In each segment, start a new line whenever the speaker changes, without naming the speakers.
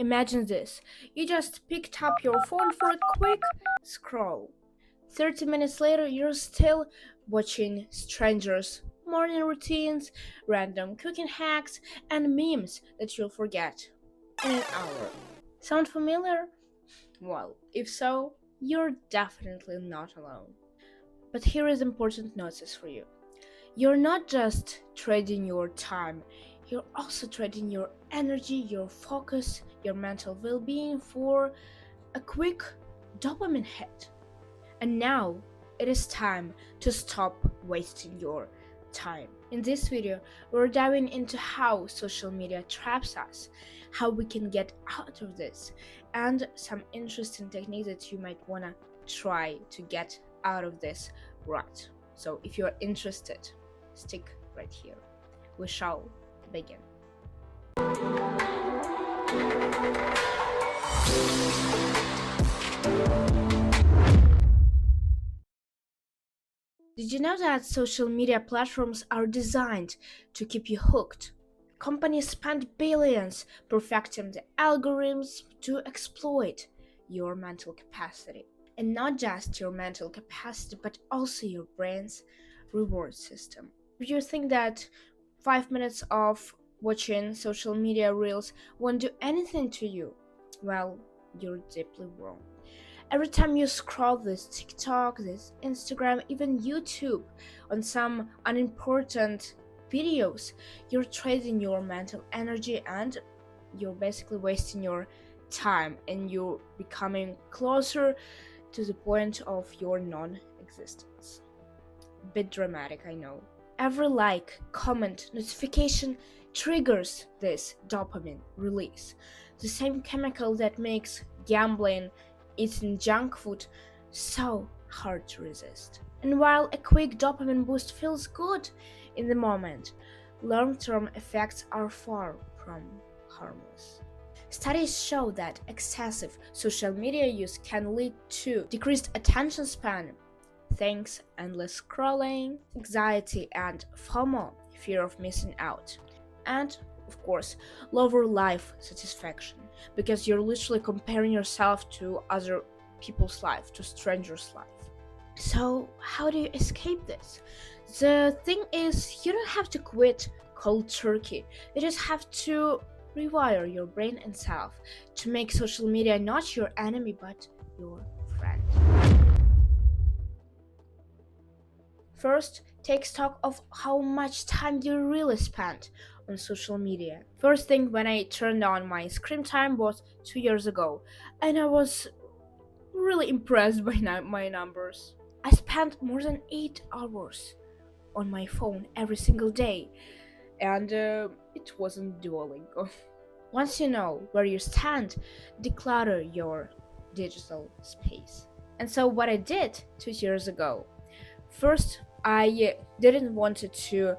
Imagine this. You just picked up your phone for a quick scroll. 30 minutes later, you're still watching strangers' morning routines, random cooking hacks, and memes that you'll forget in an hour. Sound familiar? Well, if so, you're definitely not alone. But here is important notice for you. You're not just trading your time, you're also trading your energy, your focus, your mental well being for a quick dopamine hit. And now it is time to stop wasting your time. In this video, we're diving into how social media traps us, how we can get out of this, and some interesting techniques that you might want to try to get out of this rut. So if you're interested, stick right here. We shall begin. Did you know that social media platforms are designed to keep you hooked? Companies spend billions perfecting the algorithms to exploit your mental capacity. And not just your mental capacity, but also your brain's reward system. If you think that 5 minutes of watching social media reels won't do anything to you, well, you're deeply wrong. Every time you scroll this TikTok, this Instagram, even YouTube on some unimportant videos, you're trading your mental energy and you're basically wasting your time and you're becoming closer to the point of your non-existence. Bit dramatic, I know. Every like, comment, notification triggers this dopamine release, the same chemical that makes gambling, eating junk food so hard to resist. And while a quick dopamine boost feels good in the moment, long-term effects are far from harmless. Studies show that excessive social media use can lead to decreased attention span, thanks endless scrolling, anxiety and FOMO, fear of missing out, and of course, lower life satisfaction, because you're literally comparing yourself to other people's life, to strangers' life. So, how do you escape this? The thing is, you don't have to quit cold turkey. You just have to rewire your brain and self to make social media not your enemy but your friend. First, take stock of how much time you really spent on social media. First thing when I turned on my screen time was 2 years ago, and I was really impressed by my numbers. I spent more than 8 hours on my phone every single day, and it wasn't Duolingo. Once you know where you stand, declutter your digital space. And so what I did 2 years ago, first I didn't want to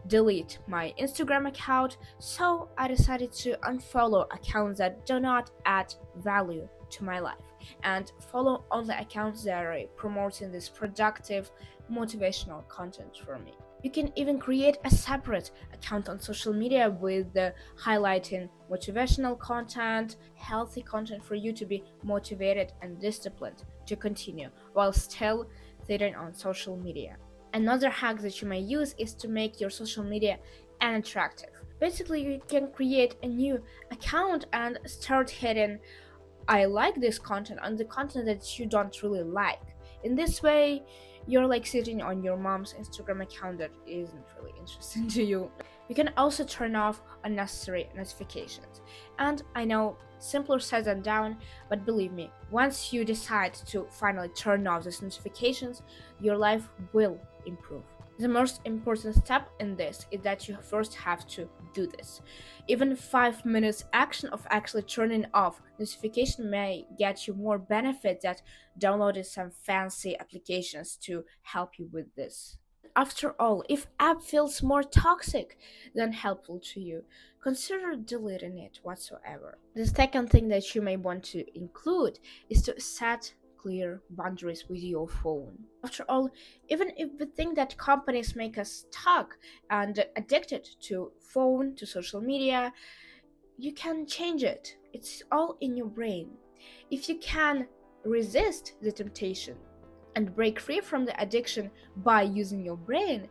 delete my Instagram account, so I decided to unfollow accounts that do not add value to my life and follow only accounts that are promoting this productive, motivational content for me. You can even create a separate account on social media with highlighting motivational content, healthy content for you to be motivated and disciplined to continue while still sitting on social media. Another hack that you may use is to make your social media unattractive. Basically, you can create a new account and start hitting I like this content on the content that you don't really like. In this way, you're like sitting on your mom's Instagram account that isn't really interesting to you. You can also turn off unnecessary notifications. And I know, simpler said than done, but believe me, once you decide to finally turn off these notifications, your life will improve. The most important step in this is that you first have to do this. Even 5 minutes action of actually turning off notification may get you more benefit than downloading some fancy applications to help you with this. After all, if app feels more toxic than helpful to you, consider deleting it whatsoever. The second thing that you may want to include is to set clear boundaries with your phone. After all, even if we think that companies make us stuck and addicted to phone, to social media, you can change it. It's all in your brain. If you can resist the temptation and break free from the addiction by using your brain,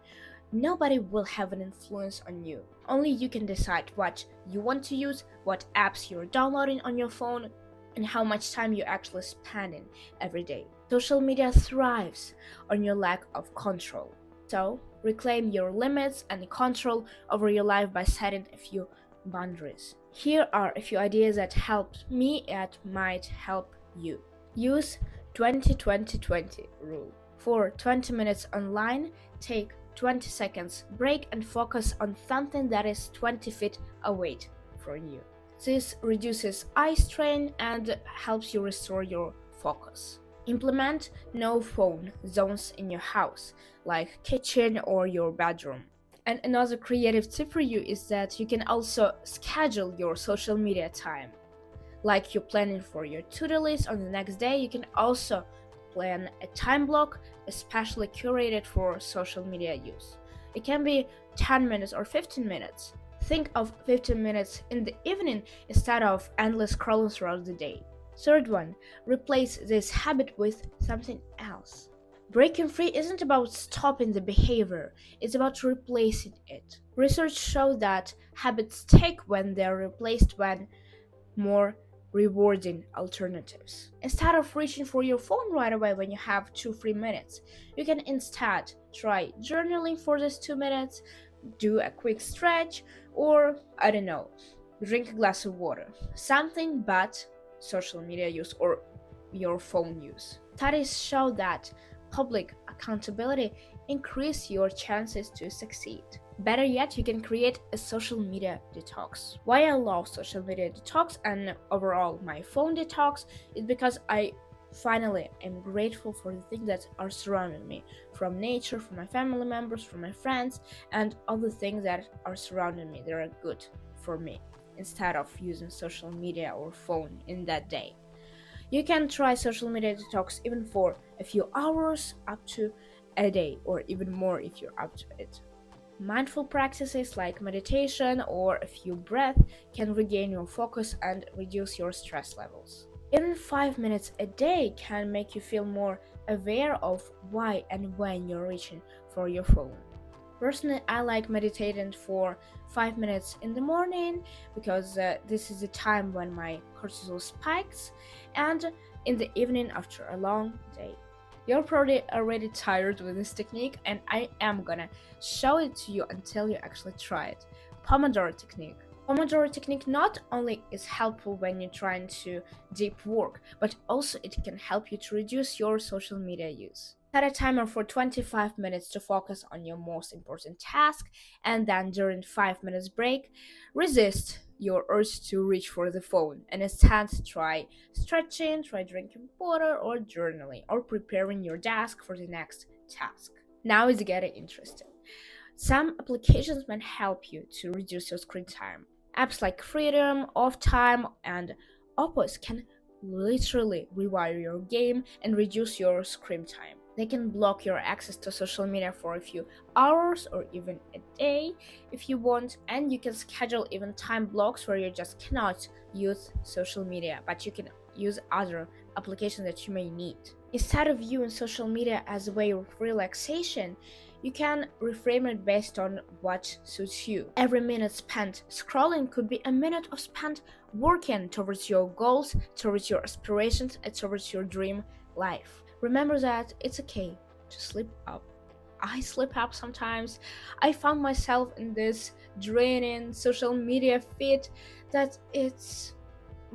nobody will have an influence on you. Only you can decide what you want to use, what apps you're downloading on your phone, and how much time you actually spending every day. Social media thrives on your lack of control. So, reclaim your limits and control over your life by setting a few boundaries. Here are a few ideas that helped me and might help you. Use 20-20-20 rule. For 20 minutes online, take 20 seconds break and focus on something that is 20 feet away from you. This reduces eye strain and helps you restore your focus. Implement no phone zones in your house, like kitchen or your bedroom. And another creative tip for you is that you can also schedule your social media time. Like you're planning for your to-do list on the next day, you can also plan a time block especially curated for social media use. It can be 10 minutes or 15 minutes. Think of 15 minutes in the evening instead of endless scrolling throughout the day. Third one, replace this habit with something else. Breaking free isn't about stopping the behavior, it's about replacing it. Research shows that habits stick when they're replaced with more rewarding alternatives. Instead of reaching for your phone right away when you have 2-3 minutes, you can instead try journaling for these 2 minutes, do a quick stretch, or I don't know, drink a glass of water. Something but social media use or your phone use. Studies show that public accountability increase your chances to succeed. Better yet, you can create a social media detox. Why I love social media detox and overall my phone detox is because I finally am grateful for the things that are surrounding me, from nature, from my family members, from my friends, and other things that are surrounding me that are good for me, instead of using social media or phone in that day. You can try social media detox even for a few hours up to a day, or even more if you're up to it. Mindful practices like meditation or a few breaths can regain your focus and reduce your stress levels. Even 5 minutes a day can make you feel more aware of why and when you're reaching for your phone. Personally, I like meditating for 5 minutes in the morning because this is the time when my cortisol spikes, and in the evening after a long day. You're probably already tired with this technique, and I am gonna show it to you until you actually try it. Pomodoro technique. Pomodoro technique not only is helpful when you're trying to deep work, but also it can help you to reduce your social media use. Set a timer for 25 minutes to focus on your most important task, and then during 5 minutes break, resist your urge to reach for the phone and instead try stretching, try drinking water or journaling or preparing your desk for the next task. Now it's getting interesting. Some applications might help you to reduce your screen time. Apps like Freedom, Off Time, and Opus can literally rewire your game and reduce your screen time. They can block your access to social media for a few hours or even a day if you want, and you can schedule even time blocks where you just cannot use social media, but you can use other applications that you may need. Instead of viewing social media as a way of relaxation, you can reframe it based on what suits you. Every minute spent scrolling could be a minute of spent working towards your goals, towards your aspirations, and towards your dream life. Remember that it's okay to slip up. I slip up sometimes. I found myself in this draining social media feed that it's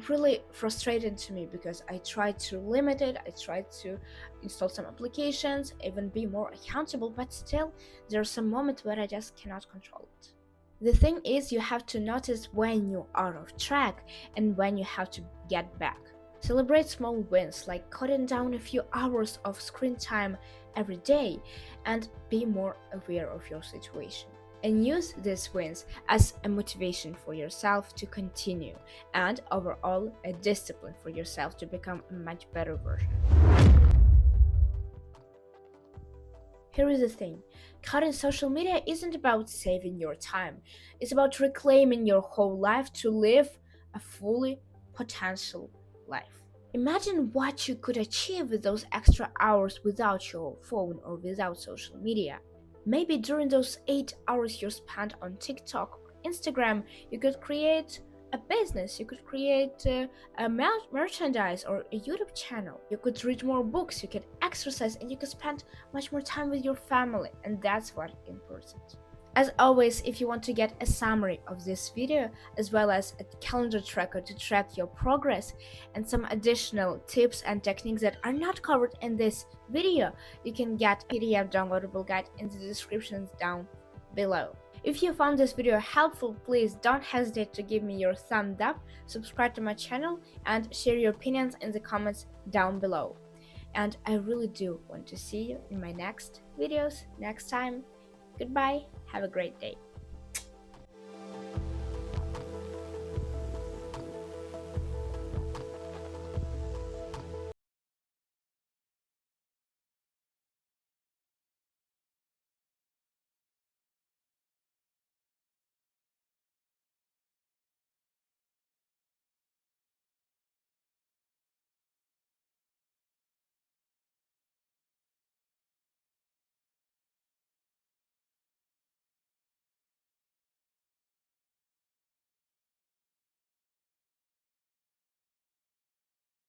really frustrating to me because I tried to limit it, I tried to install some applications, even be more accountable, but still there's some moments where I just cannot control it. The thing is, you have to notice when you're out of track and when you have to get back. Celebrate small wins like cutting down a few hours of screen time every day and be more aware of your situation. And use these wins as a motivation for yourself to continue and overall a discipline for yourself to become a much better version. Here is the thing, cutting social media isn't about saving your time, it's about reclaiming your whole life to live a fully potential life. Imagine what you could achieve with those extra hours without your phone or without social media. Maybe during those 8 hours you spent on TikTok or Instagram, you could create a business, you could create a merchandise or a YouTube channel. You could read more books, you could exercise, and you could spend much more time with your family, and that's what's important. As always, if you want to get a summary of this video as well as a calendar tracker to track your progress and some additional tips and techniques that are not covered in this video, you can get a PDF downloadable guide in the descriptions down below. If you found this video helpful, please don't hesitate to give me your thumbs up, subscribe to my channel, and share your opinions in the comments down below. And I really do want to see you in my next videos next time. Goodbye, have a great day.